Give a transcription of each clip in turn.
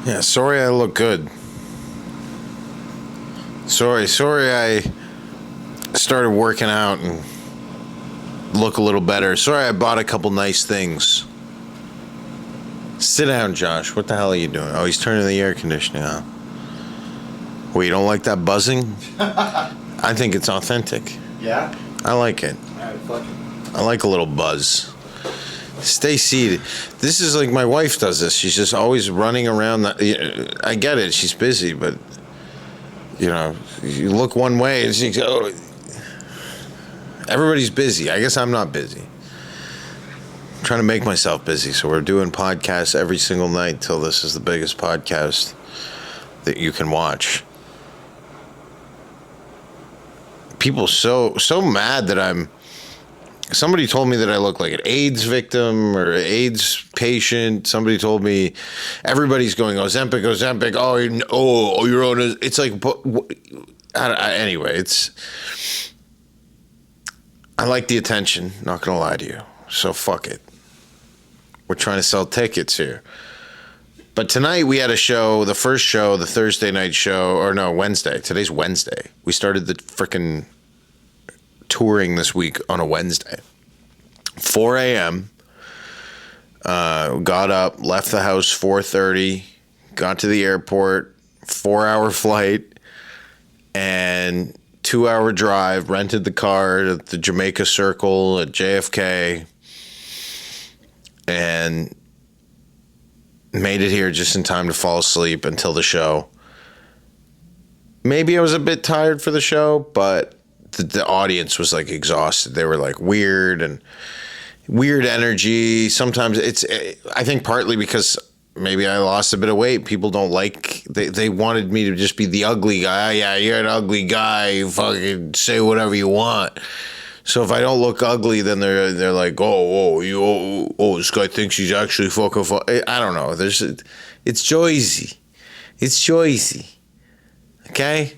Yeah, sorry I look good. Sorry I started working out and look a little better. Sorry I bought a couple nice things. Sit down, Josh. What the hell are you doing? Oh, he's turning the air conditioning on. Well, you don't like that buzzing? I think it's authentic. Yeah? I like it. Alright, fuck it. I like a little buzz. Stay seated. This is like my wife does this. She's just always running around. I get it. She's busy, but you know, you look one way and she goes, oh, everybody's busy. I guess I'm not busy. I'm trying to make myself busy. So we're doing podcasts every single night till this is the biggest podcast that you can watch. People so mad that somebody told me that I look like an AIDS victim or an AIDS patient. Somebody told me everybody's going Ozempic. Oh, you're on a, it's like, anyway, I like the attention, not going to lie to you. So fuck it. We're trying to sell tickets here. But tonight we had a show, the first show, the Thursday night show, or no, Wednesday. Today's Wednesday. We started the frickin' touring this week on a Wednesday. 4 a.m. Got up, left the house 4:30, got to the airport, 4-hour flight, and 2-hour drive, rented the car at the Jamaica Circle at JFK, and made it here just in time to fall asleep until the show. Maybe I was a bit tired for the show, but the audience was like exhausted. They were like weird energy. Sometimes I think partly because maybe I lost a bit of weight. People don't like, they wanted me to just be the ugly guy. Yeah, you're an ugly guy. You fucking say whatever you want. So if I don't look ugly, then they're like, oh, this guy thinks he's actually fucking I don't know. It's Jersey. It's Jersey. Okay?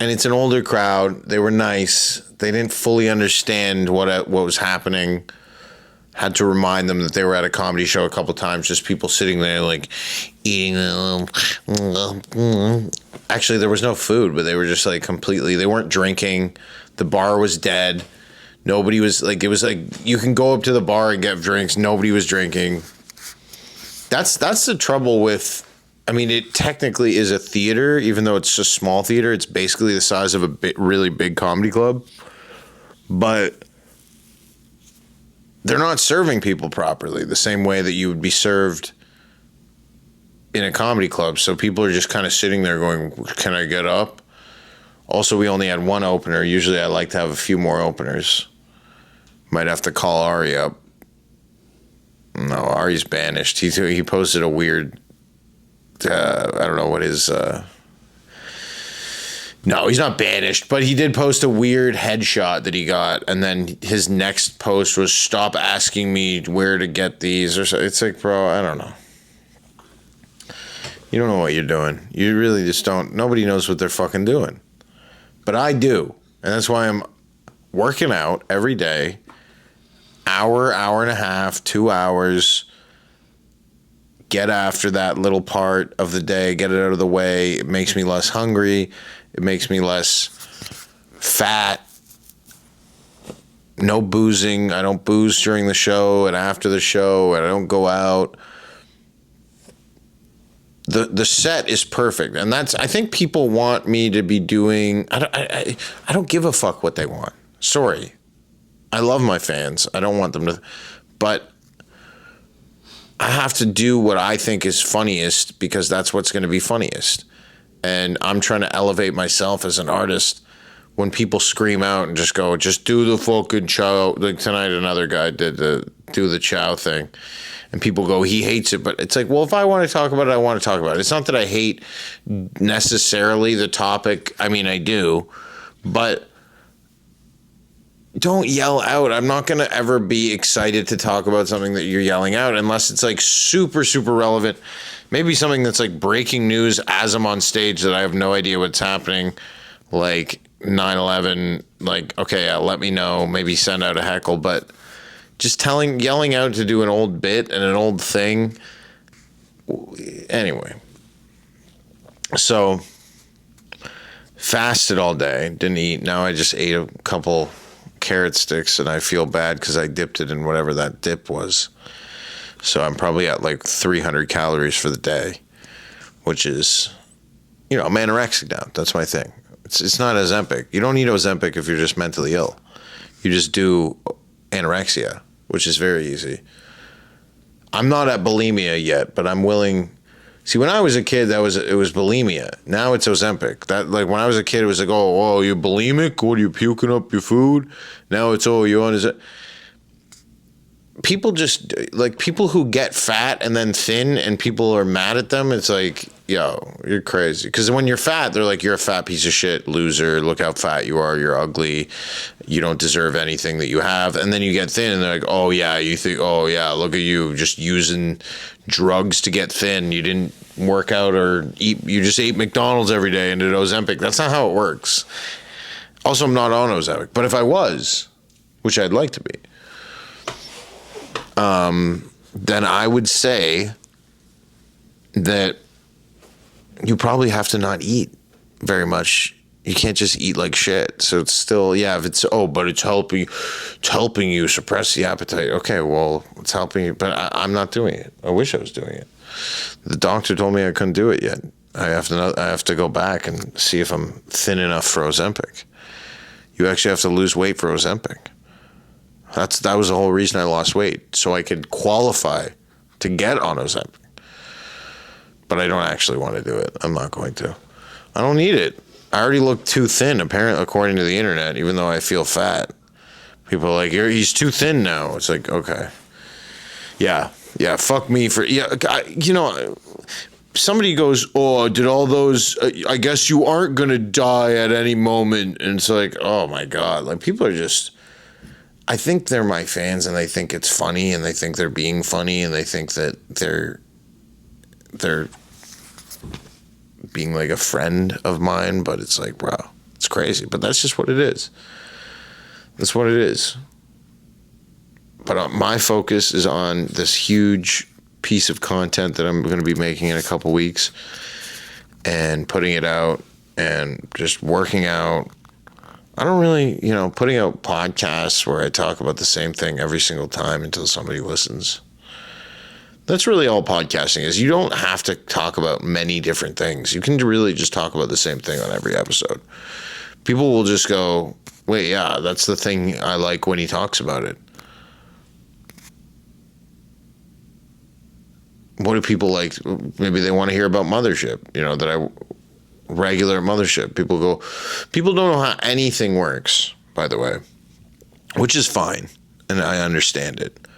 And it's an older crowd. They were nice. They didn't fully understand what was happening. Had to remind them that they were at a comedy show a couple times. Just people sitting there like eating. Actually, there was no food, but they were just like completely. They weren't drinking. The bar was dead. Nobody was like. It was like you can go up to the bar and get drinks. Nobody was drinking. That's the trouble with. I mean, it technically is a theater, even though it's a small theater. It's basically the size of a really big comedy club. But they're not serving people properly the same way that you would be served in a comedy club. So people are just kind of sitting there going, can I get up? Also, we only had one opener. Usually I like to have a few more openers. Might have to call Ari up. No, Ari's banished. He posted a weird... I don't know what his... No, he's not banished, but he did post a weird headshot that he got, and then his next post was, stop asking me where to get these, or so. It's like, bro, I don't know. You don't know what you're doing. You really just don't. Nobody knows what they're fucking doing. But I do, and that's why I'm working out every day, hour and a half, 2 hours, get after that little part of the day, get it out of the way. It makes me less hungry. It makes me less fat. No boozing. I don't booze during the show and after the show, and I don't go out. The set is perfect, and I think people want me to be doing. I don't give a fuck what they want. Sorry, I love my fans. I don't want them to, but I have to do what I think is funniest because that's what's going to be funniest. And I'm trying to elevate myself as an artist. When people scream out and just go, just do the fucking chow. Like tonight, another guy did do the chow thing. And people go, he hates it. But it's like, well, if I want to talk about it, I want to talk about it. It's not that I hate necessarily the topic. I mean, I do. But don't yell out. I'm not going to ever be excited to talk about something that you're yelling out unless it's like super, super relevant. Maybe something that's like breaking news as I'm on stage that I have no idea what's happening. Like 9/11, like, okay, let me know. Maybe send out a heckle. But just yelling out to do an old bit and an old thing, Anyway, so fasted all day, didn't eat. Now I just ate a couple carrot sticks, and I feel bad because I dipped it in whatever that dip was. So I'm probably at like 300 calories for the day, which is, I'm anorexic now. That's my thing. It's not Ozempic. You don't need Ozempic if you're just mentally ill. You just do anorexia, which is very easy. I'm not at bulimia yet, but I'm willing. See, when I was a kid, it was bulimia. Now it's Ozempic. That, like, when I was a kid, it was like, oh, you're bulimic? What, are you puking up your food? Now it's, you're on his. People just, like, people who get fat and then thin and people are mad at them, it's like, yo, you're crazy. Because when you're fat, they're like, you're a fat piece of shit, loser. Look how fat you are. You're ugly. You don't deserve anything that you have. And then you get thin and they're like, oh, yeah, you think, oh, yeah, look at you just using drugs to get thin. You didn't work out or eat. You just ate McDonald's every day and did Ozempic. That's not how it works. Also, I'm not on Ozempic. But if I was, which I'd like to be, then I would say that you probably have to not eat very much. You can't just eat like shit. So it's still, if it's, but it's helping you suppress the appetite. Okay, well, it's helping you, but I'm not doing it. I wish I was doing it. The doctor told me I couldn't do it yet. I have to go back and see if I'm thin enough for Ozempic. You actually have to lose weight for Ozempic. That was the whole reason I lost weight, so I could qualify to get on Ozempic. But I don't actually want to do it. I'm not going to. I don't need it. I already look too thin, apparently, according to the internet, even though I feel fat. People are like, he's too thin now. It's like, okay. Yeah, fuck me for... somebody goes, did all those... I guess you aren't going to die at any moment. And it's like, oh, my God. Like, people are just... I think they're my fans, and they think it's funny, and they think they're being funny, and they think that they're being like a friend of mine, but it's like, bro, it's crazy. But that's just what it is. That's what it is. But my focus is on this huge piece of content that I'm going to be making in a couple weeks and putting it out and just working out. I don't really, putting out podcasts where I talk about the same thing every single time until somebody listens. That's really all podcasting is. You don't have to talk about many different things. You can really just talk about the same thing on every episode. People will just go, wait, yeah, that's the thing I like when he talks about it. What do people like? Maybe they want to hear about mothership, regular mothership. People don't know how anything works, by the way, which is fine. And I understand it.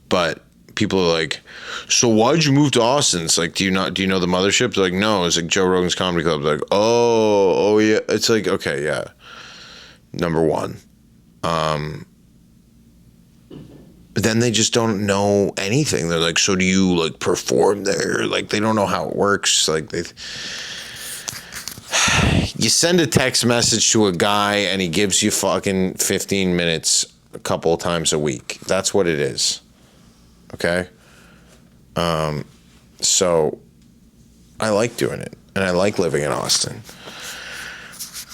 But people are like, so why'd you move to Austin? It's like, do you know the mothership? They're like, no, it's like Joe Rogan's Comedy Club. They're like, oh yeah. It's like, okay, yeah. Number one. Then they just don't know anything. They're like, so do you like perform there? Like, they don't know how it works. Like, you send a text message to a guy and he gives you fucking 15 minutes a couple of times a week. That's what it is. Okay? So I like doing it, and I like living in Austin.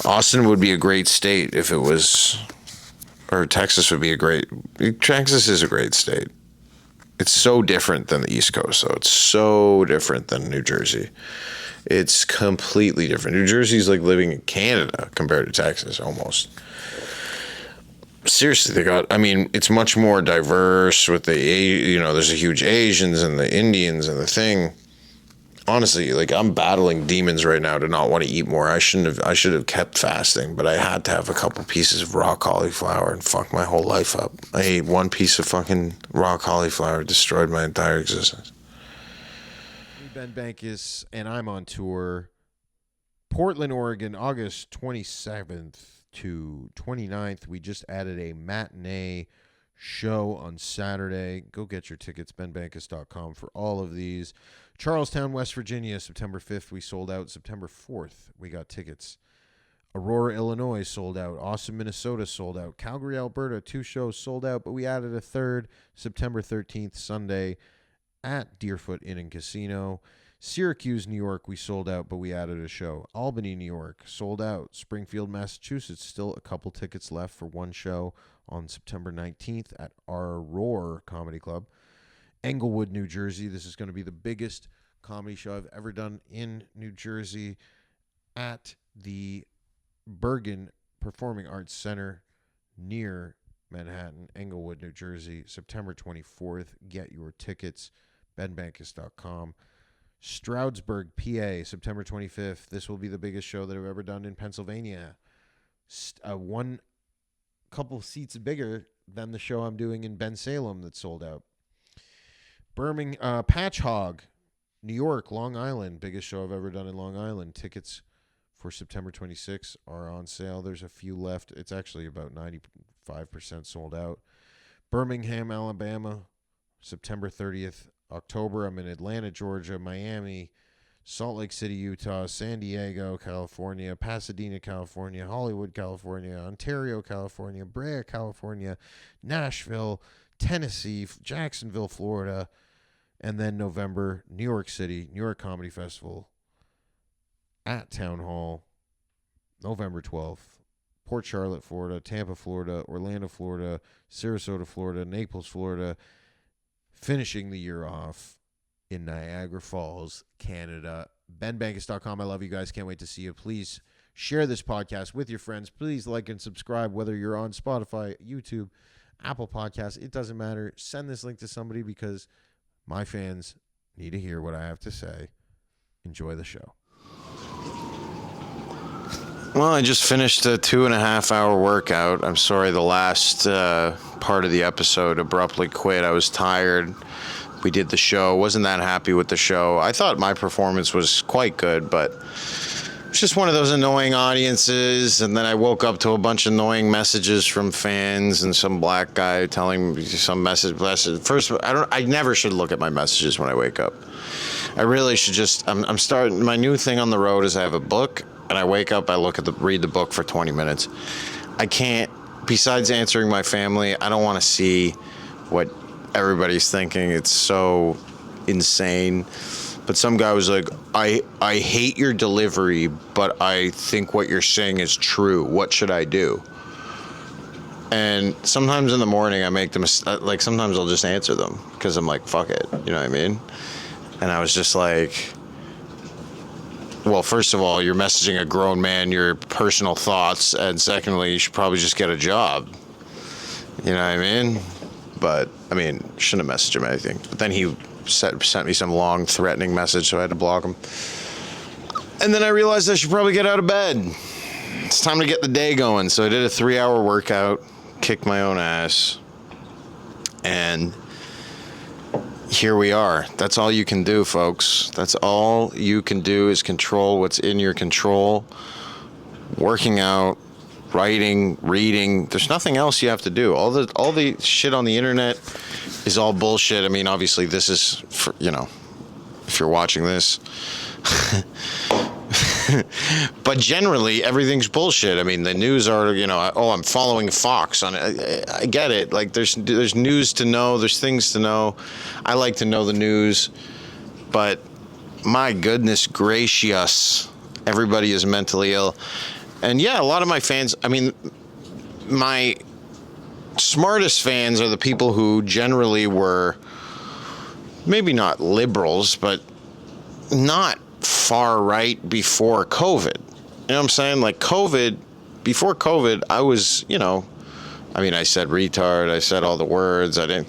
Austin would be a great state if it was, or Texas is a great state. It's so different than the East Coast, though. It's so different than New Jersey. It's completely different. New Jersey's like living in Canada compared to Texas, almost. Seriously, it's much more diverse with there's a huge Asians and the Indians and the thing. Honestly, like, I'm battling demons right now to not want to eat more. I should have kept fasting, but I had to have a couple pieces of raw cauliflower and fuck my whole life up. I ate one piece of fucking raw cauliflower, destroyed my entire existence. Ben Bankas, and I'm on tour. Portland, Oregon, August 27th to 29th. We just added a matinee show on Saturday. Go get your tickets, benbankas.com for all of these. Charlestown, West Virginia, September 5th, we sold out. September 4th, we got tickets. Aurora, Illinois, sold out. Austin, Minnesota, sold out. Calgary, Alberta, 2 shows sold out, but we added a third, September 13th, Sunday, at Deerfoot Inn and Casino. Syracuse, New York, we sold out, but we added a show. Albany, New York, sold out. Springfield, Massachusetts, still a couple tickets left for one show on September 19th at our Roar Comedy Club. Englewood, New Jersey, this is going to be the biggest comedy show I've ever done in New Jersey at the Bergen Performing Arts Center near Manhattan, Englewood, New Jersey, September 24th. Get your tickets, benbankas.com. Stroudsburg, PA, September 25th. This will be the biggest show that I've ever done in Pennsylvania. One couple seats bigger than the show I'm doing in Bensalem that sold out. Patch Hog, New York, Long Island, biggest show I've ever done in Long Island. Tickets for September 26th are on sale. There's a few left. It's actually about 95% sold out. Birmingham, Alabama, September 30th. October, I'm in Atlanta, Georgia, Miami, Salt Lake City, Utah, San Diego, California, Pasadena, California, Hollywood, California, Ontario, California, Brea, California, Nashville, Tennessee, Jacksonville, Florida, and then November, New York City, New York Comedy Festival at Town Hall, November 12th, Port Charlotte, Florida, Tampa, Florida, Orlando, Florida, Sarasota, Florida, Naples, Florida, finishing the year off in Niagara Falls, Canada. BenBankas.com. I love you guys. Can't wait to see you. Please share this podcast with your friends. Please like and subscribe, whether you're on Spotify, YouTube, Apple Podcasts. It doesn't matter. Send this link to somebody because my fans need to hear what I have to say. Enjoy the show. Well, I just finished a 2.5-hour workout. I'm sorry the last part of the episode abruptly quit. I was tired. We did the show. Wasn't that happy with the show. I thought my performance was quite good, but it's just one of those annoying audiences. And then I woke up to a bunch of annoying messages from fans and some black guy telling me some message. First, I never should look at my messages when I wake up. I really should just. I'm starting. My new thing on the road is I have a book. And I wake up, I read the book for 20 minutes. I can't, besides answering my family, I don't want to see what everybody's thinking. It's so insane. But some guy was like, I hate your delivery, but I think what you're saying is true. What should I do? And sometimes in the morning I make them, like sometimes I'll just answer them because I'm like, fuck it. You know what I mean? And I was just like, well, first of all, you're messaging a grown man your personal thoughts, and secondly, you should probably just get a job. You know what I mean? But, I mean, shouldn't have messaged him anything. But then he sent me some long, threatening message, so I had to block him. And then I realized I should probably get out of bed. It's time to get the day going. So I did a 3-hour workout, kicked my own ass, and here we are. That's all you can do, folks. That's all you can do is control what's in your control. Working out, writing, reading. There's nothing else you have to do. All the shit on the internet is all bullshit. I mean, obviously this is for, if you're watching this. But generally, everything's bullshit. I mean, the news are, I'm following Fox on it. I get it. Like, there's news to know. There's things to know. I like to know the news. But my goodness gracious, everybody is mentally ill. And yeah, a lot of my fans, I mean, my smartest fans are the people who generally were maybe not liberals, but not far right before COVID. You know what I'm saying? Like before COVID, I was, I said retard, I said all the words, I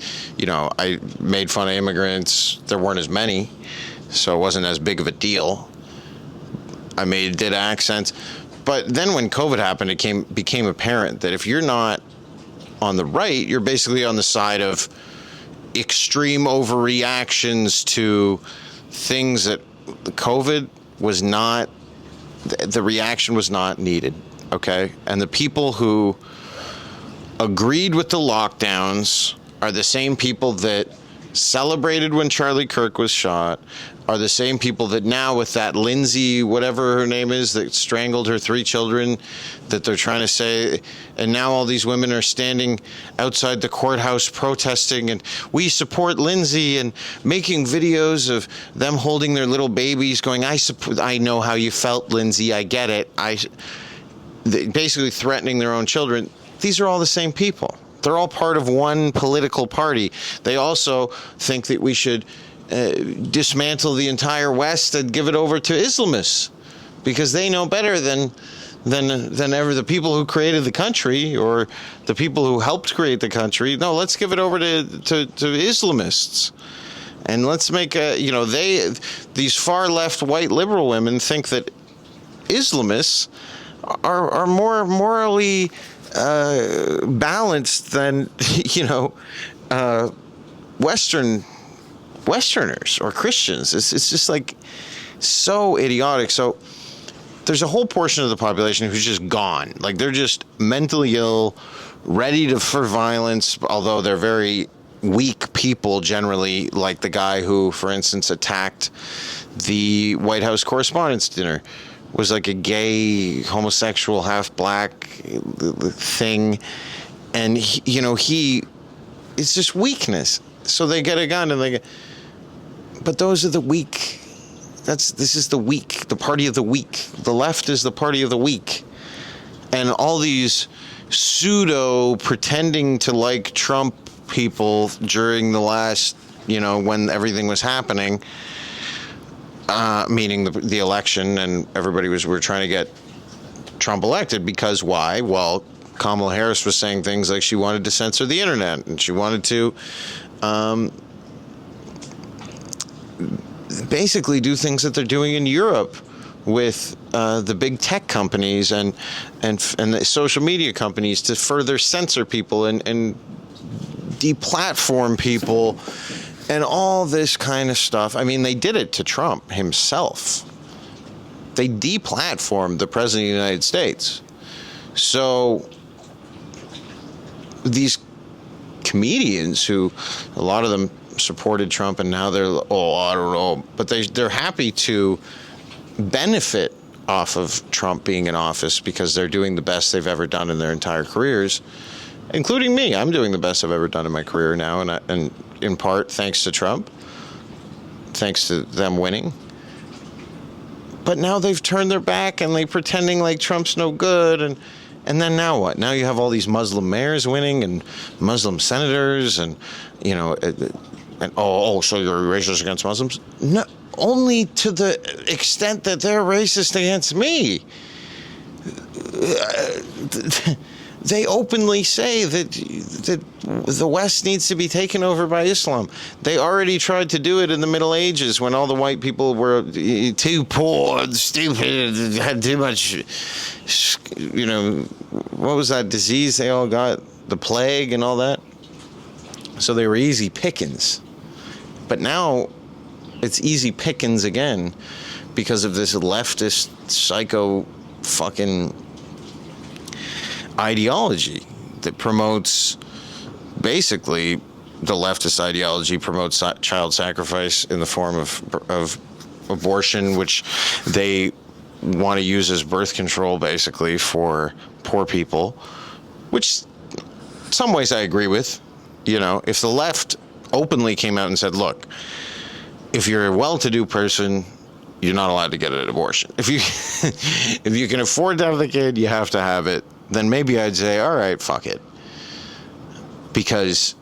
made fun of immigrants. There weren't as many, so it wasn't as big of a deal. I did accents. But then when COVID happened, it became apparent that if you're not on the right, you're basically on the side of extreme overreactions to things that COVID was not, the reaction was not needed, okay? And the people who agreed with the lockdowns are the same people that celebrated when Charlie Kirk was shot, are the same people that now, with that Lindsay, whatever her name is, that strangled her 3 children, that they're trying to say, and now all these women are standing outside the courthouse protesting, and we support Lindsay, and making videos of them holding their little babies, going, I know how you felt, Lindsay, I get it. Basically threatening their own children. These are all the same people. They're all part of one political party. They also think that we should dismantle the entire West and give it over to Islamists because they know better than ever the people who created the country or the people who helped create the country. No, let's give it over to Islamists. And let's make these far left white liberal women think that Islamists are more morally balanced than Westerners or Christians. It's just like so idiotic. So there's a whole portion of the population who's just gone. Like they're just mentally ill, ready for violence, although they're very weak people generally, like the guy who, for instance, attacked the White House Correspondents' Dinner. Was like a gay, homosexual, half black thing. And it's just weakness. So they get a gun and but those are the weak. This is the weak, the party of the weak. The left is the party of the weak. And all these pseudo pretending to like Trump people during the last, when everything was happening, meaning the election, and we're trying to get Trump elected because why? Well, Kamala Harris was saying things like she wanted to censor the internet and she wanted to basically do things that they're doing in Europe with the big tech companies and the social media companies to further censor people and deplatform people. And all this kind of stuff. I mean, they did it to Trump himself. They deplatformed the President of the United States. So these comedians who, a lot of them supported Trump and now they're, I don't know. But they're happy to benefit off of Trump being in office because they're doing the best they've ever done in their entire careers. Including me. I'm doing the best I've ever done in my career now, and in part thanks to Trump, thanks to them winning. But now they've turned their back and they're pretending like Trump's no good, and then now what? Now you have all these Muslim mayors winning and Muslim senators, and so you're racist against Muslims? No, only to the extent that they're racist against me. They openly say that the West needs to be taken over by Islam. They already tried to do it in the Middle Ages when all the white people were too poor and stupid and had too much, what was that disease they all got? The plague and all that. So they were easy pickings. But now it's easy pickings again because of this leftist psycho fucking ideology that promotes, basically, the leftist ideology promotes child sacrifice in the form of abortion, which they want to use as birth control, basically, for poor people, which some ways I agree with. If the left openly came out and said, look, if you're a well-to-do person, you're not allowed to get an abortion. If you can afford to have the kid, you have to have it. Then maybe I'd say, all right, fuck it. Because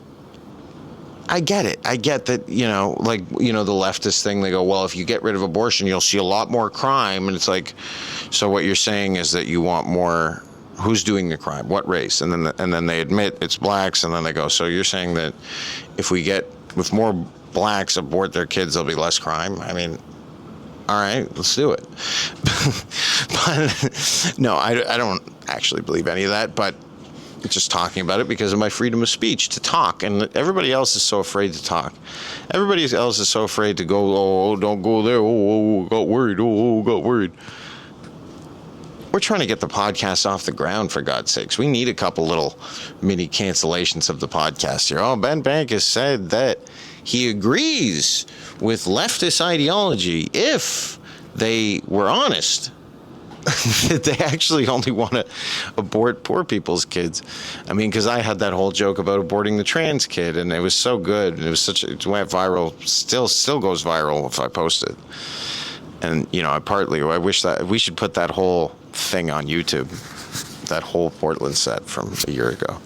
I get it. I get that, the leftist thing, they go, well, if you get rid of abortion, you'll see a lot more crime. And it's like, so what you're saying is that you want more, who's doing the crime? What race? And then they admit it's blacks, and then they go, so you're saying that if more blacks abort their kids, there'll be less crime? I mean, all right, let's do it. But no, I don't actually believe any of that, but just talking about it because of my freedom of speech to talk, and everybody else is so afraid to talk. Everybody else is so afraid to go, don't go there, got worried, got worried. We're trying to get the podcast off the ground, for God's sakes. We need a couple little mini cancellations of the podcast here. Ben Bankas said that he agrees with leftist ideology if they were honest. They actually only want to abort poor people's kids. I mean, because I had that whole joke about aborting the trans kid, and it was so good, and it went viral, still goes viral if I post it. And I wish that we should put that whole thing on YouTube, that whole Portland set from a year ago,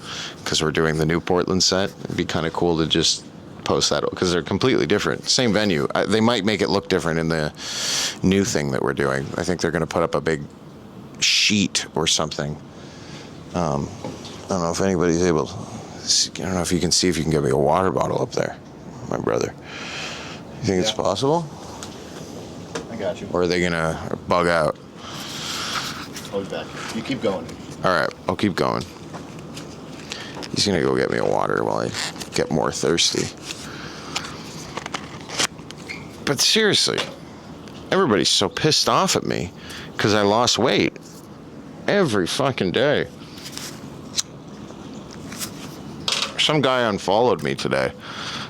because we're doing the new Portland set. It'd be kind of cool to just post that, because they're completely different. Same venue. They might make it look different in the new thing that we're doing. I think they're going to put up a big sheet or something. I don't know if anybody's able to, I don't know if you can see if you can get me a water bottle up there, my brother. You think it's possible? I got you. Or are they going to bug out? I'll be back. You keep going. All right, I'll keep going. He's going to go get me a water while I get more thirsty. But seriously, everybody's so pissed off at me because I lost weight every fucking day. Some guy unfollowed me today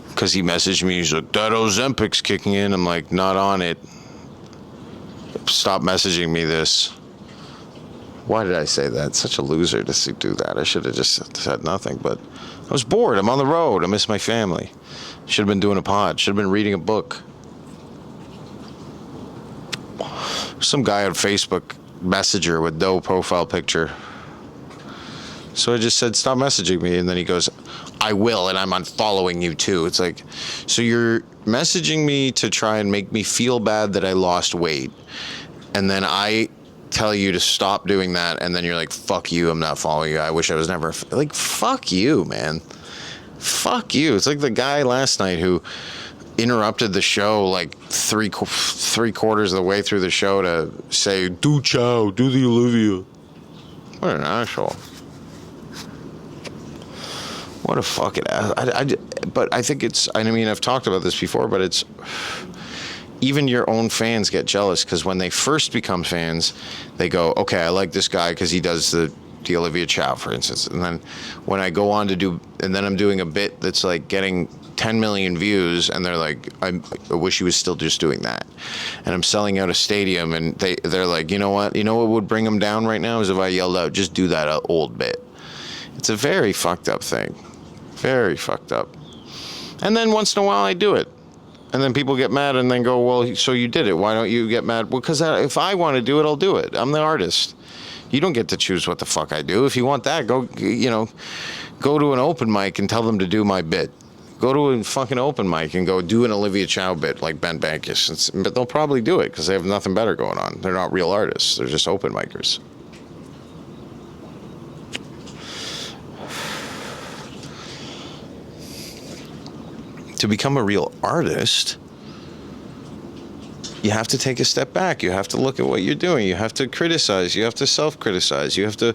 because he messaged me. He's like, that Ozempic's kicking in. I'm like, not on it. Stop messaging me this. Why did I say that? Such a loser to do that. I should have just said nothing, but I was bored. I'm on the road. I miss my family. Should have been doing a pod. Should have been reading a book. Some guy on Facebook Messenger with no profile picture. So I just said, stop messaging me. And then he goes, I will, and I'm unfollowing you too. It's like, so you're messaging me to try and make me feel bad that I lost weight. And then I tell you to stop doing that. And then you're like, fuck you, I'm not following you. I wish I was never, like, fuck you, man. Fuck you. It's like the guy last night who interrupted the show like three quarters of the way through the show to say, do chow, do the Olivia. What an asshole. What a fucking ass. But I think I've talked about this before, but it's, even your own fans get jealous because when they first become fans, they go, okay, I like this guy because he does the Olivia Chow, for instance. And then when I go on to do, and then I'm doing a bit that's like getting 10 million views, and they're like, I wish he was still just doing that. And I'm selling out a stadium, and they're like, you know what would bring them down right now is if I yelled out, just do that old bit. It's a very fucked up thing. Very fucked up. And then once in a while I do it. And then people get mad and then go, well, so you did it. Why don't you get mad? Well, because if I want to do it, I'll do it. I'm the artist. You don't get to choose what the fuck I do. If you want that, go to an open mic and tell them to do my bit. Go to a fucking open mic and go do an Olivia Chow bit like Ben Bankas. But they'll probably do it because they have nothing better going on. They're not real artists. They're just open micers. To become a real artist, you have to take a step back. You have to look at what you're doing. You have to criticize. You have to self-criticize. You have to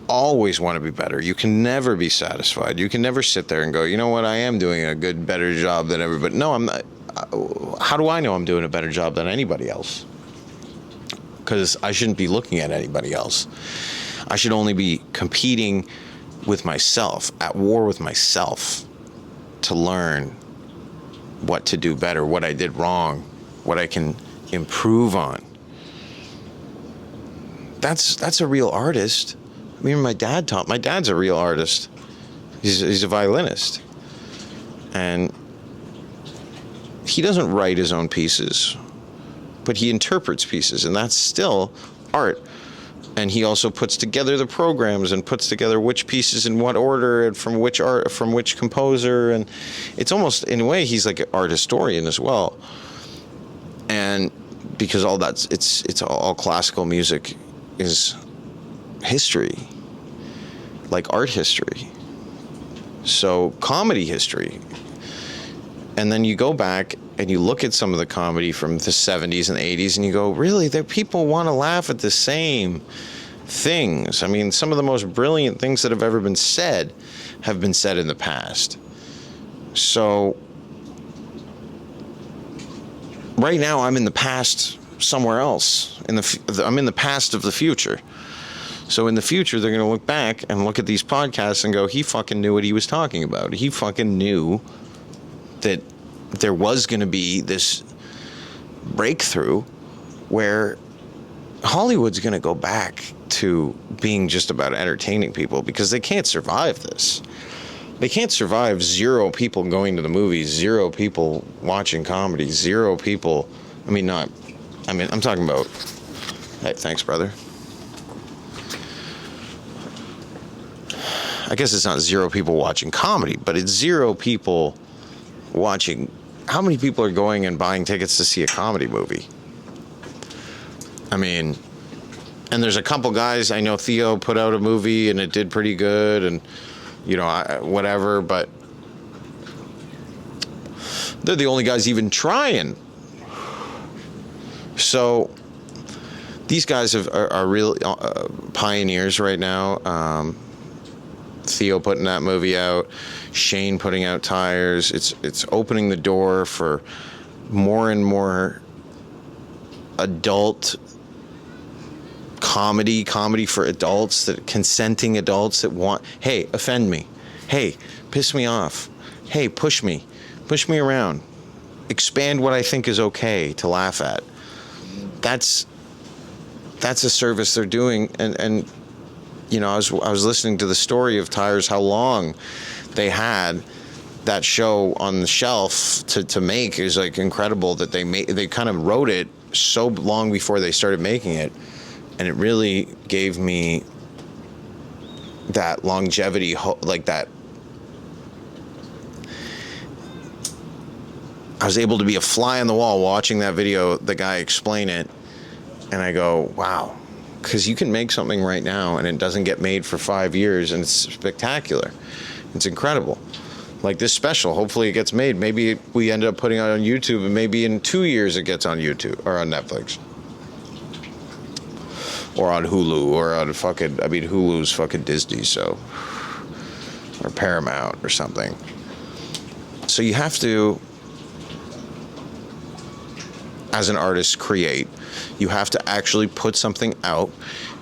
always want to be better. You can never be satisfied. You can never sit there and go, you know what, I am doing a better job than everybody. No, I'm not. How do I know I'm doing a better job than anybody else? Because I shouldn't be looking at anybody else. I should only be competing with myself, at war with myself, to learn what to do better, what I did wrong, what I can improve on. That's a real artist. I mean, my dad's a real artist. He's a violinist. And he doesn't write his own pieces, but he interprets pieces, and that's still art. And he also puts together the programs and puts together which pieces in what order and from which composer. And it's almost, in a way, he's like an art historian as well. And because all that's, it's all classical music is history, like art history. So comedy history. And then you go back and you look at some of the comedy from the 70s and 80s and you go, really, people want to laugh at the same things. I mean, some of the most brilliant things that have ever been said have been said in the past. So right now I'm in the past somewhere else. I'm in the past of the future. So in the future, they're going to look back and look at these podcasts and go, he fucking knew what he was talking about. He fucking knew that there was going to be this breakthrough where Hollywood's going to go back to being just about entertaining people, because they can't survive this. They can't survive 0 people going to the movies, 0 people watching comedy, 0 people. I'm talking about, hey, thanks, brother. I guess it's not 0 people watching comedy, but it's 0 people watching. How many people are going and buying tickets to see a comedy movie? I mean, and there's a couple guys, I know Theo put out a movie and it did pretty good, and, whatever, but they're the only guys even trying. So these guys are real pioneers right now. Theo putting that movie out, Shane putting out Tires. It's opening the door for more and more adult comedy for adults, that consenting adults that want, hey, offend me, hey, piss me off, hey, push me around, expand what I think is okay to laugh at. That's a service they're doing. And I was listening to the story of Tires, how long they had that show on the shelf to make. Is like incredible that they kind of wrote it so long before they started making it. And it really gave me that longevity, like that. I was able to be a fly on the wall watching that video, the guy explain it, and I go, wow, because you can make something right now and it doesn't get made for 5 years, and it's spectacular. It's incredible. Like this special, hopefully it gets made. Maybe we end up putting it on YouTube, and maybe in 2 years it gets on YouTube or on Netflix. Or on Hulu, or on Hulu's fucking Disney, so, or Paramount or something. So you have to, as an artist, create. You have to actually put something out.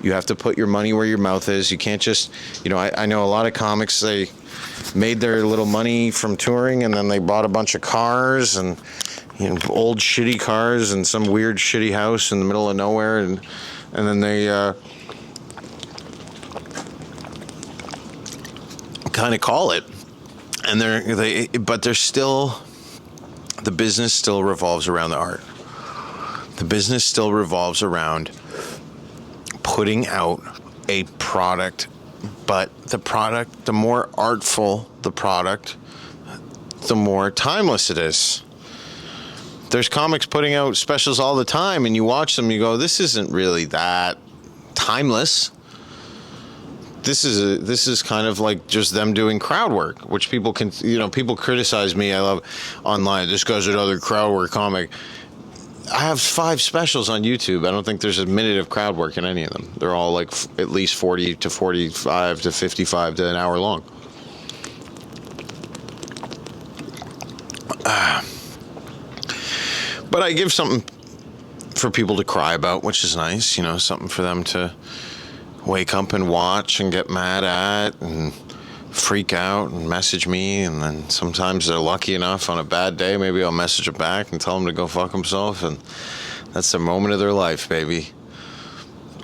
You have to put your money where your mouth is. You can't just, I know a lot of comics, they made their little money from touring, and then they bought a bunch of cars, and old shitty cars, and some weird shitty house in the middle of nowhere, and then they kind of call it, and but they're still, the business still revolves around the art. The business still revolves around putting out a product, but the more artful the product, the more timeless it is. There's comics putting out specials all the time, and you watch them, you go, this isn't really that timeless. This is kind of like just them doing crowd work, which people can, people criticize me. I love online. This guy's another crowd work comic. I have 5 specials on YouTube. I don't think there's a minute of crowd work in any of them. They're all like at least 40 to 45 to 55 to an hour long. But I give something for people to cry about, which is nice, something for them to wake up and watch and get mad at and freak out and message me. And then sometimes they're lucky enough on a bad day, maybe I'll message them back and tell them to go fuck himself, and that's the moment of their life, baby.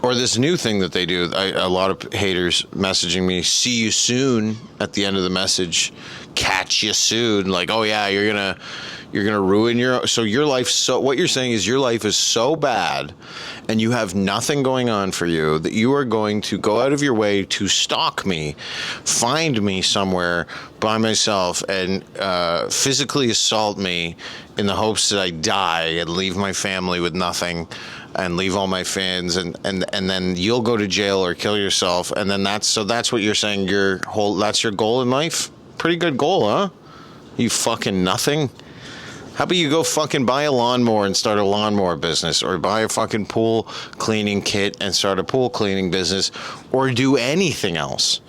Or this new thing that they do, a lot of haters messaging me, see you soon at the end of the message, catch you soon, like, oh yeah, you're gonna ruin your life. So what you're saying is your life is so bad and you have nothing going on for you that you are going to go out of your way to stalk me, find me somewhere by myself, and physically assault me in the hopes that I die and leave my family with nothing and leave all my fans, and then you'll go to jail or kill yourself, and then that's what you're saying, that's your goal in life? Pretty good goal, huh? You fucking nothing. How about you go fucking buy a lawnmower and start a lawnmower business, or buy a fucking pool cleaning kit and start a pool cleaning business, or do anything else.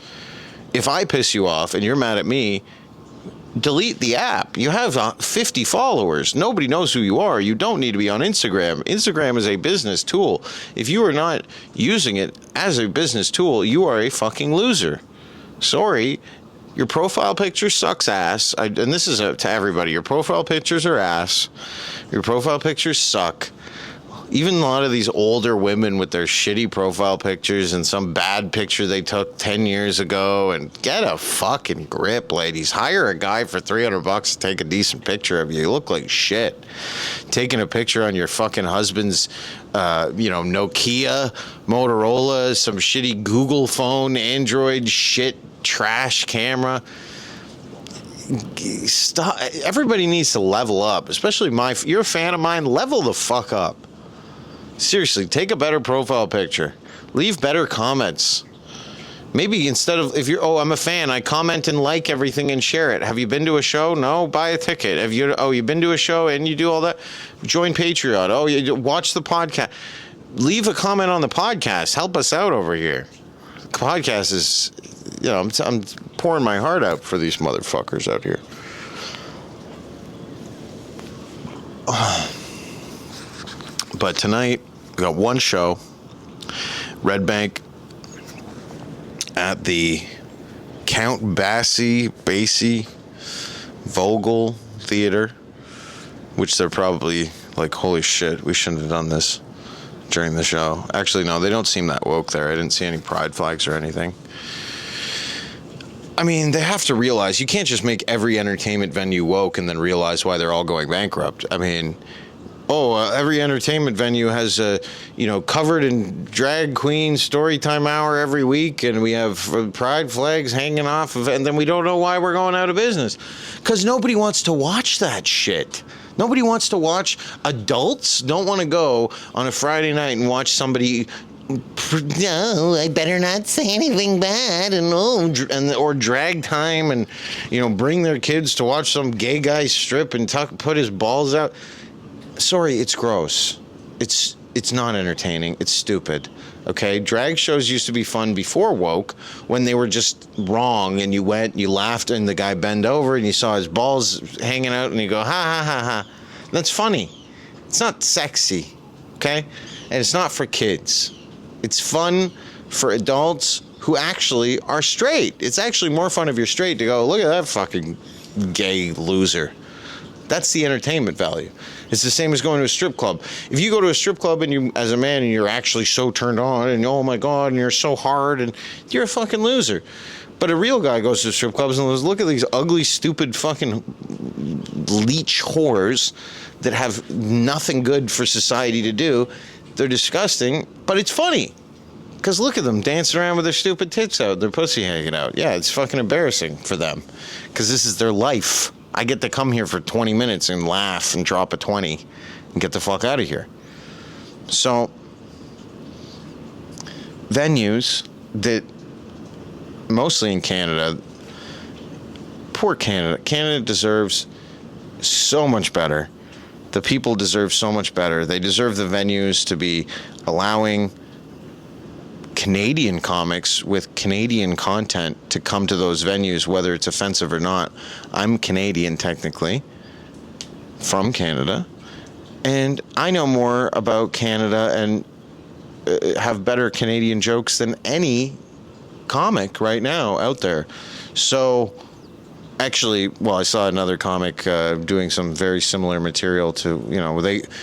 If I piss you off and you're mad at me, delete the app. You have 50 followers. Nobody knows who you are. You don't need to be on Instagram. Instagram is a business tool. If you are not using it as a business tool, you are a fucking loser. Sorry. Your profile picture sucks ass. And this is to everybody. Your profile pictures are ass. Your profile pictures suck. Even a lot of these older women with their shitty profile pictures and some bad picture they took 10 years ago, and get a fucking grip, ladies. Hire a guy for $300 to take a decent picture of you. You look like shit. Taking a picture on your fucking husband's, Nokia, Motorola, some shitty Google phone, Android shit, trash camera. Stop. Everybody needs to level up, especially you're a fan of mine, level the fuck up. Seriously, take a better profile picture. Leave better comments. Maybe instead of, I'm a fan, I comment and like everything and share it. Have you been to a show? No, buy a ticket. You've been to a show and you do all that? Join Patreon. Oh, you watch the podcast. Leave a comment on the podcast. Help us out over here. The podcast is, I'm pouring my heart out for these motherfuckers out here. But tonight, we got one show, Red Bank, at the Count Basie Vogel Theater, which they're probably like, holy shit, we shouldn't have done this during the show. Actually, no, they don't seem that woke there. I didn't see any pride flags or anything. I mean, they have to realize you can't just make every entertainment venue woke and then realize why they're all going bankrupt. I mean, every entertainment venue has covered in drag queen story time hour every week, and we have pride flags hanging off of, and then we don't know why we're going out of business. Because nobody wants to watch that shit. Nobody wants to watch. Adults don't want to go on a Friday night and watch somebody. No, I better not say anything bad, or drag time, and bring their kids to watch some gay guy strip and put his balls out. Sorry, it's gross. It's not entertaining. It's stupid. Okay? Drag shows used to be fun before woke, when they were just wrong, and you went, you laughed, and the guy bent over, and you saw his balls hanging out, and you go, ha, ha, ha, ha. That's funny. It's not sexy. Okay? And it's not for kids. It's fun for adults who actually are straight. It's actually more fun if you're straight to go, look at that fucking gay loser. That's the entertainment value. It's the same as going to a strip club. If you go to a strip club and you, as a man, and you're actually so turned on, and oh my God, and you're so hard, and you're a fucking loser. But a real guy goes to strip clubs and goes, look at these ugly, stupid fucking leech whores that have nothing good for society to do. They're disgusting, but it's funny. Because look at them dancing around with their stupid tits out, their pussy hanging out. Yeah, it's fucking embarrassing for them. Because this is their life. I get to come here for 20 minutes and laugh and drop a 20 and get the fuck out of here. So, venues that, mostly in Canada, poor Canada. Canada deserves so much better. The people deserve so much better. They deserve the venues to be allowing Canadian comics with Canadian content to come to those venues, whether it's offensive or not. I'm Canadian, technically, from Canada, and I know more about Canada and have better Canadian jokes than any comic right now out there. So, actually, I saw another comic doing some very similar material to,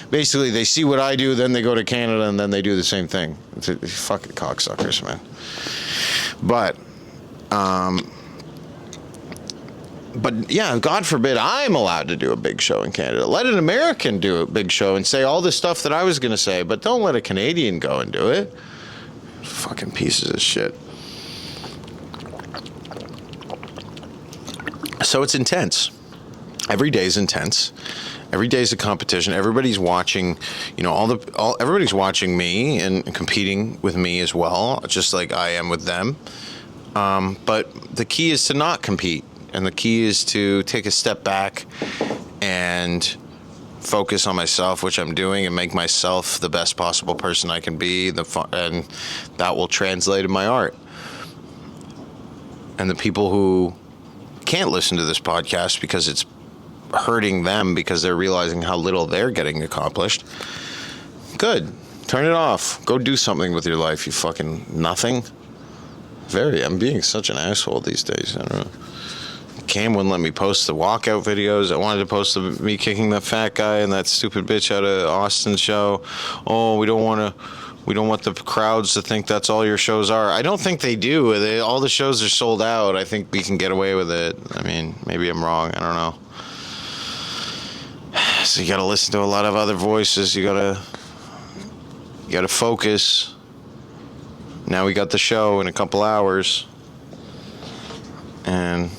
they see what I do, then they go to Canada, and then they do the same thing. Fucking cocksuckers, man. But yeah, God forbid I'm allowed to do a big show in Canada. Let an American do a big show and say all the stuff that I was going to say, but don't let a Canadian go and do it. Fucking pieces of shit. So it's intense. Every day is intense. Every day is a competition. Everybody's watching, everybody's watching me and competing with me as well, just like I am with them. But the key is to not compete, and the key is to take a step back and focus on myself, which I'm doing, and make myself the best possible person I can be, and that will translate in my art. And the people who can't listen to this podcast because it's hurting them because they're realizing how little they're getting accomplished, good. Turn it off. Go do something with your life, you fucking nothing. I'm being such an asshole these days. I don't know. Cam wouldn't let me post the walkout videos. I wanted to post me kicking the fat guy and that stupid bitch out of Austin's show. Oh, we don't want the crowds to think that's all your shows are. I don't think they do. All the shows are sold out. I think we can get away with it. I mean, maybe I'm wrong. I don't know. So you got to listen to a lot of other voices. You got to focus. Now we got the show in a couple hours. And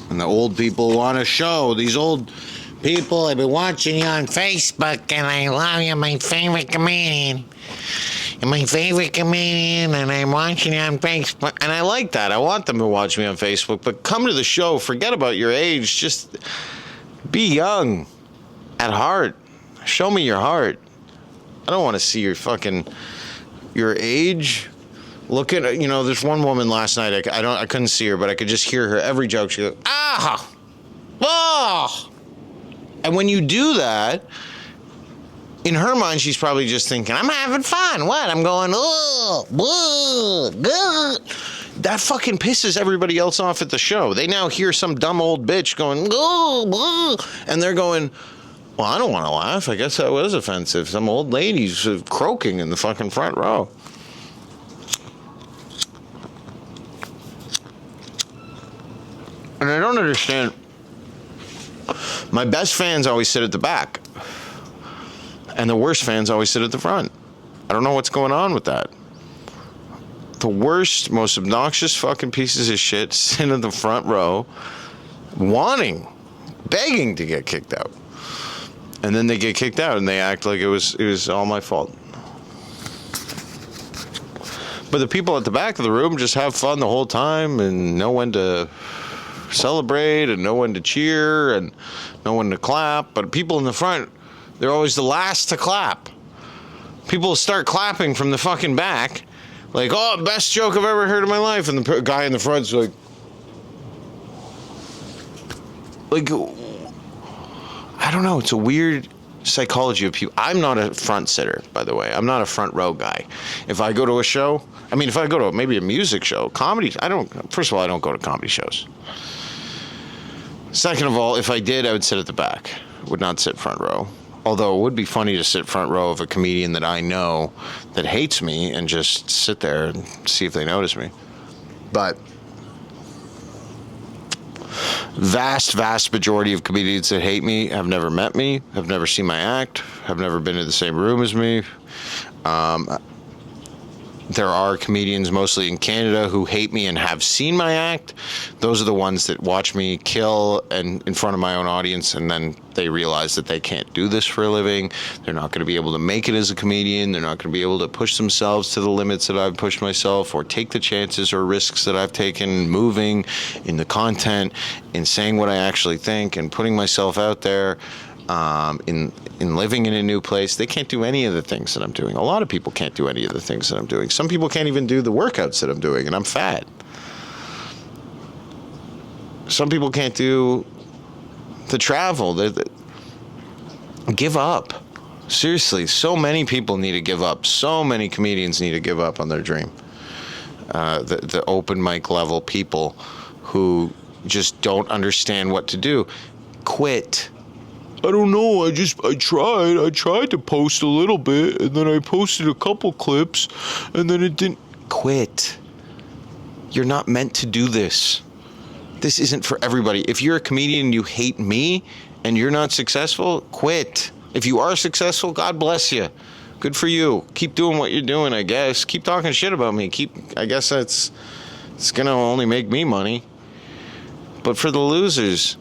the old people want a show. These old people, I've been watching you on Facebook, and I love you, my favorite comedian. You're my favorite comedian, and I'm watching you on Facebook. And I like that. I want them to watch me on Facebook. But come to the show. Forget about your age. Just be young at heart. Show me your heart. I don't want to see your age. Look at, there's one woman last night, I couldn't see her, but I could just hear her every joke. She goes, oh. And when you do that, in her mind, she's probably just thinking, I'm having fun. What? I'm going, oh, that fucking pisses everybody else off at the show. They now hear some dumb old bitch going, oh, and they're going, well, I don't want to laugh. I guess that was offensive. Some old lady's croaking in the fucking front row. And I don't understand. My best fans always sit at the back. And the worst fans always sit at the front. I don't know what's going on with that. The worst, most obnoxious fucking pieces of shit sit in the front row, begging to get kicked out. And then they get kicked out and they act like it was all my fault. But the people at the back of the room just have fun the whole time and know when to celebrate and know when to cheer and know when to clap. But people in the front, they're always the last to clap. People start clapping from the fucking back. Like, oh, best joke I've ever heard in my life. And the guy in the front's like, I don't know. It's a weird psychology of people. I'm not a front sitter, by the way. I'm not a front row guy. If I go to a show, if I go to maybe a music show, comedy, first of all, I don't go to comedy shows. Second of all, if I did, I would sit at the back. Would not sit front row. Although it would be funny to sit front row of a comedian that I know that hates me and just sit there and see if they notice me. But vast majority of comedians that hate me have never met me, have never seen my act, have never been in the same room as me. There are comedians, mostly in Canada, who hate me and have seen my act. Those are the ones that watch me kill and in front of my own audience, and then they realize that they can't do this for a living. They're not going to be able to make it as a comedian. They're not going to be able to push themselves to the limits that I've pushed myself, or take the chances or risks that I've taken moving in the content, in saying what I actually think, and putting myself out there. In living in a new place. They can't do any of the things that I'm doing. A lot of people can't do any of the things that I'm doing. Some people can't even do the workouts that I'm doing, and I'm fat. Some people can't do the travel. Give up. Seriously, so many people need to give up. So many comedians need to give up on their dream. The open mic level people who just don't understand what to do. Quit. I don't know, I tried to post a little bit, and then I posted a couple clips, and then it didn't. Quit. You're not meant to do this. This isn't for everybody. If you're a comedian and you hate me, and you're not successful, quit. If you are successful, God bless you. Good for you. Keep doing what you're doing, I guess. Keep talking shit about me. I guess it's gonna only make me money. But for the losers,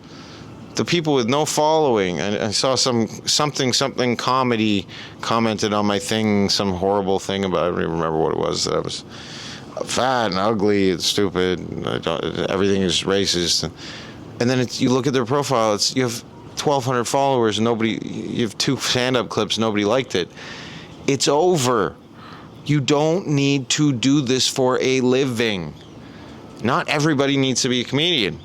the people with no following, I saw something comedy commented on my thing, some horrible thing about, I don't even remember what it was, that I was fat and ugly and stupid, and everything is racist. And then you look at their profile, you have 1,200 followers, and you have 2 stand-up clips, nobody liked it. It's over. You don't need to do this for a living. Not everybody needs to be a comedian.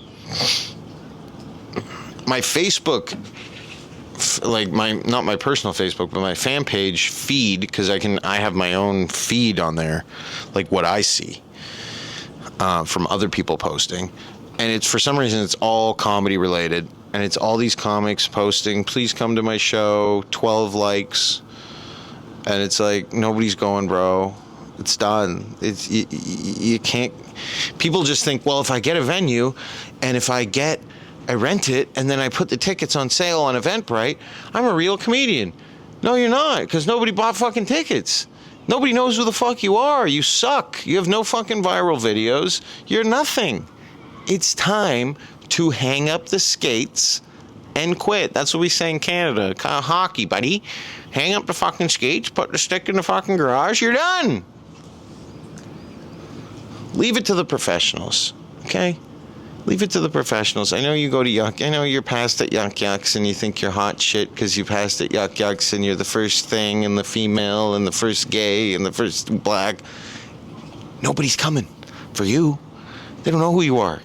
My Facebook like not my personal Facebook, but my fan page feed, because I have my own feed on there, like what I see from other people posting, and it's for some reason it's all comedy related, and it's all these comics posting, please come to my show, 12 likes, and it's like, nobody's going, bro. It's done. It's you can't. People just think, well, if I get a venue, and if I rent it, and then I put the tickets on sale on Eventbrite, I'm a real comedian. No, you're not, because nobody bought fucking tickets. Nobody knows who the fuck you are. You suck. You have no fucking viral videos. You're nothing. It's time to hang up the skates and quit. That's what we say in Canada. Kind of hockey, buddy. Hang up the fucking skates, put the stick in the fucking garage, you're done. Leave it to the professionals, okay? Leave it to the professionals. I know you go to Yuck. I know you're passed at Yuck Yucks and you think you're hot shit because you passed at Yuck Yucks and you're the first thing and the female and the first gay and the first black. Nobody's coming for you. They don't know who you are.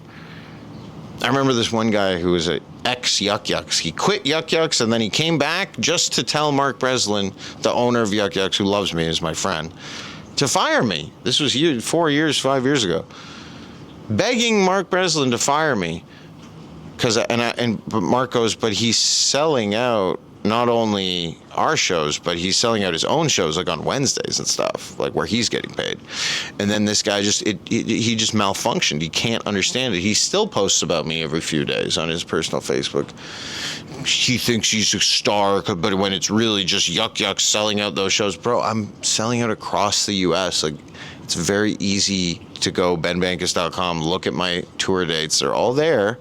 I remember this one guy who was an ex-Yuck Yucks. He quit Yuck Yucks and then he came back just to tell Mark Breslin, the owner of Yuck Yucks, who loves me, is my friend, to fire me. This was 5 years ago. Begging Mark Breslin to fire me, but Mark goes, but he's selling out not only our shows, but he's selling out his own shows, like on Wednesdays and stuff, like where he's getting paid. And then this guy he just malfunctioned. He can't understand it. He still posts about me every few days on his personal Facebook. He thinks he's a star, but when it's really just Yuck Yucks selling out those shows, bro, I'm selling out across the U.S. Like, it's very easy to go benbankas.com, look at my tour dates. They're all there.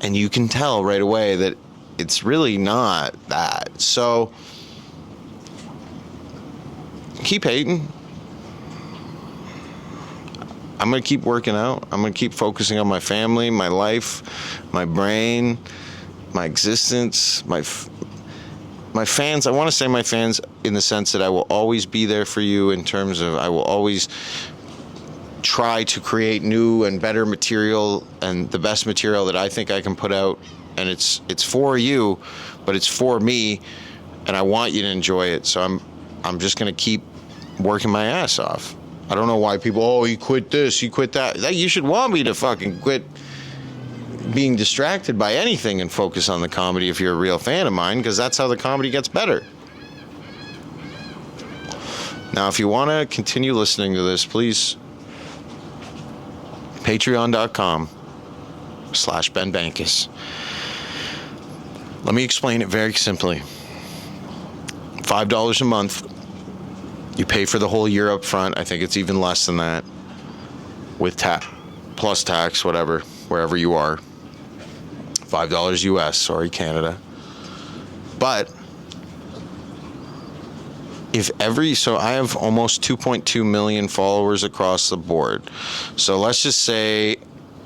And you can tell right away that it's really not that. So keep hating. I'm going to keep working out. I'm going to keep focusing on my family, my life, my brain, my existence, my fans. I want to say my fans in the sense that I will always be there for you, in terms of I will always try to create new and better material and the best material that I think I can put out. And it's for you, but it's for me, and I want you to enjoy it. So I'm just going to keep working my ass off. I don't know why people, you quit this, you quit that. You should want me to fucking quit being distracted by anything and focus on the comedy if you're a real fan of mine, because that's how the comedy gets better. Now, if you want to continue listening to this, please, patreon.com/Ben Bankas. Let me explain it very simply. $5 a month. You pay for the whole year up front. I think it's even less than that, with plus tax, whatever, wherever you are. $5 US, sorry, Canada. But so I have almost 2.2 million followers across the board. So let's just say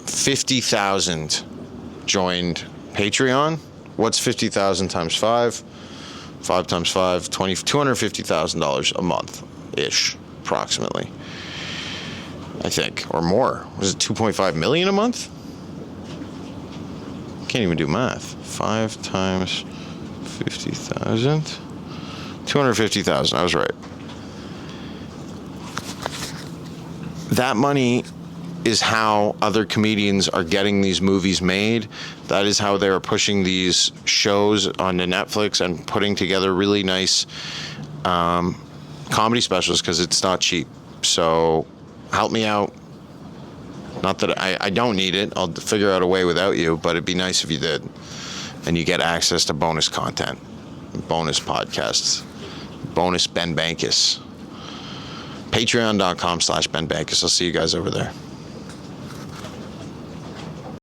50,000 joined Patreon. What's 50,000 times 5? 5 times 5, $250,000 a month-ish, approximately. I think, or more. Was it 2.5 million a month? Can't even do math. 5 times 50,000. 250,000. I was right. That money is how other comedians are getting these movies made. That is how they're pushing these shows onto Netflix and putting together really nice comedy specials, because it's not cheap. So help me out. Not that I don't need it. I'll figure out a way without you, but it'd be nice if you did. And you get access to bonus content, bonus podcasts, bonus Ben Bankas. Patreon.com/Ben Bankas. I'll see you guys over there.